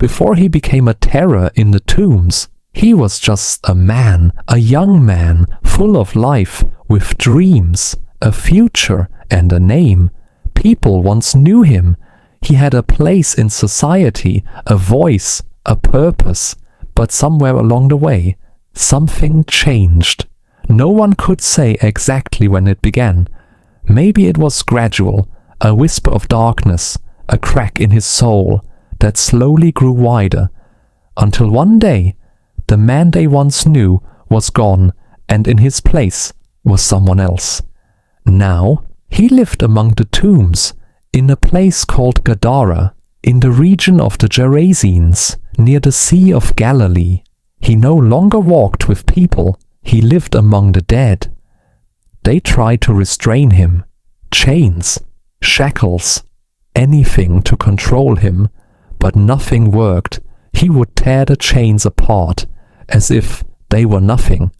before he became a terror in the tombs, he was just a man, a young man, full of life, with dreams, a future, and a name. People once knew him. He had a place in society, a voice, a purpose. But somewhere along the way, something changed. No one could say exactly when it began. Maybe it was gradual, a whisper of darkness, a crack in his soul that slowly grew wider, until one day, the man they once knew was gone, and in his place was someone else. Now, he lived among the tombs, in a place called Gadara, in the region of the Gerasenes, near the Sea of Galilee. He no longer walked with people, he lived among the dead. They tried to restrain him, chains, shackles, anything to control him, but nothing worked. He would tear the chains apart, as if they were nothing,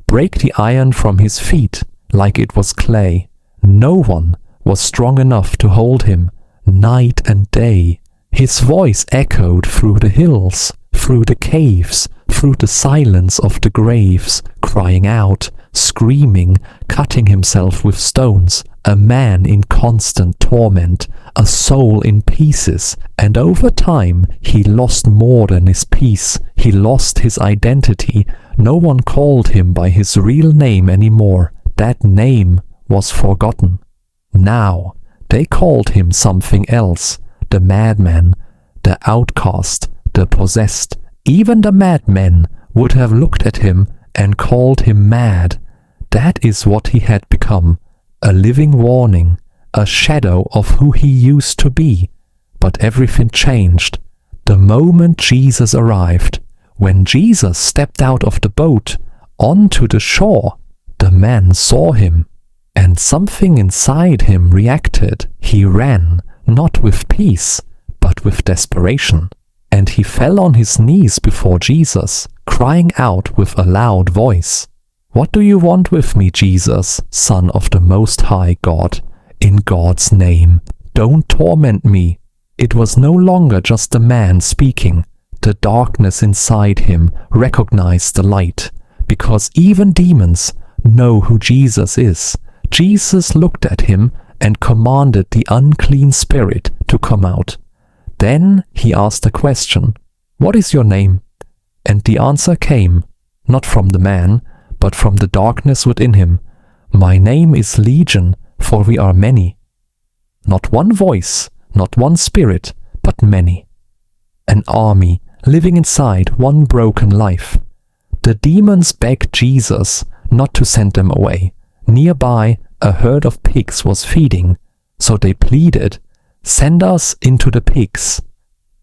break the iron from his feet like it was clay. No one was strong enough to hold him, night and day. His voice echoed through the hills, through the caves, through the silence of the graves, crying out, screaming, cutting himself with stones, a man in constant torment, a soul in pieces, and over time he lost more than his peace. He lost his identity. No one called him by his real name anymore. That name was forgotten. Now they called him something else, the madman, the outcast, the possessed. Even the madmen would have looked at him and called him mad. That is what he had become, a living warning, a shadow of who he used to be. But everything changed the moment Jesus arrived. When Jesus stepped out of the boat onto the shore, the man saw him, and something inside him reacted. He ran, not with peace, but with desperation. And he fell on his knees before Jesus, crying out with a loud voice, "What do you want with me, Jesus, Son of the Most High God? In God's name, don't torment me." It was no longer just the man speaking. The darkness inside him recognized the light, because even demons know who Jesus is. Jesus looked at him and commanded the unclean spirit to come out. Then he asked a question, "What is your name?" And the answer came, not from the man, but from the darkness within him. "My name is Legion, for we are many." Not one voice, not one spirit, but many. An army living inside one broken life. The demons begged Jesus not to send them away. Nearby, a herd of pigs was feeding, so they pleaded, "Send us into the pigs."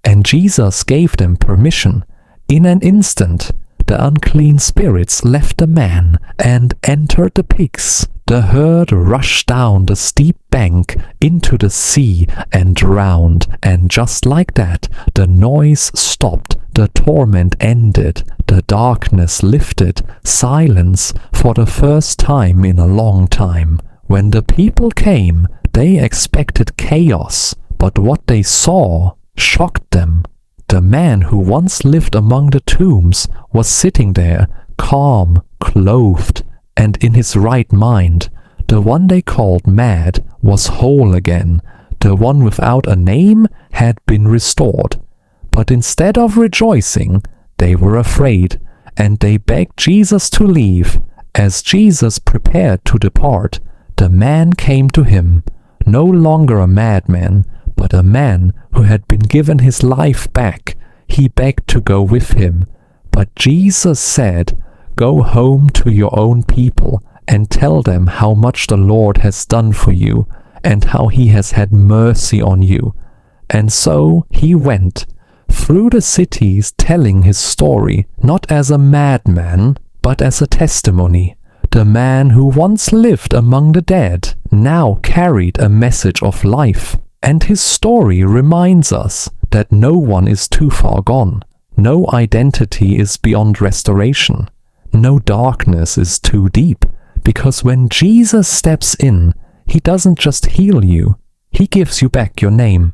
And Jesus gave them permission. In an instant, the unclean spirits left the man and entered the pigs. The herd rushed down the steep bank into the sea and drowned, and just like that, the noise stopped, the torment ended, the darkness lifted, silence for the first time in a long time. When the people came, they expected chaos, but what they saw shocked them. The man who once lived among the tombs was sitting there, calm, clothed, and in his right mind. The one they called mad was whole again. The one without a name had been restored. But instead of rejoicing, they were afraid, and they begged Jesus to leave. As Jesus prepared to depart, the man came to him, no longer a madman, but a man who had been given his life back. He begged to go with him. But Jesus said, "Go home to your own people and tell them how much the Lord has done for you and how he has had mercy on you." And so he went through the cities telling his story, not as a madman, but as a testimony. The man who once lived among the dead now carried a message of life. And his story reminds us that no one is too far gone. No identity is beyond restoration. No darkness is too deep. Because when Jesus steps in, he doesn't just heal you, he gives you back your name.